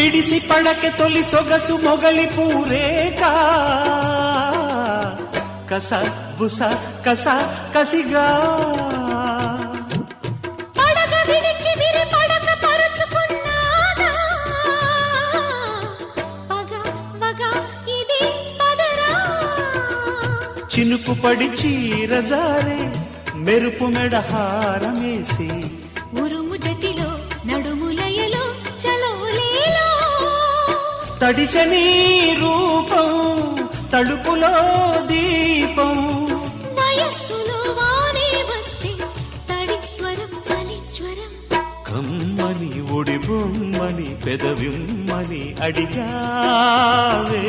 మిడిసి పడకె తొలి సొగసు మొగలి పూరేకా కస బుస కస కసిగా పడగ విడిచి విరి పడక పరుచుకున్నాగా పగ పగ ఇది పదరా చినుకు పడి చీరజారే మెరుపు మెడహారమేసి ఉరుము జతిలో నడుములయలో చలోలేలో తడిసె నీ రూపం తడుపులో దీపం వయస్సులో వానే వస్తే తడి స్వరం చలి జ్వరం కమ్మని ఒడి బొమ్మని పెదవిమ్మని అడిగావే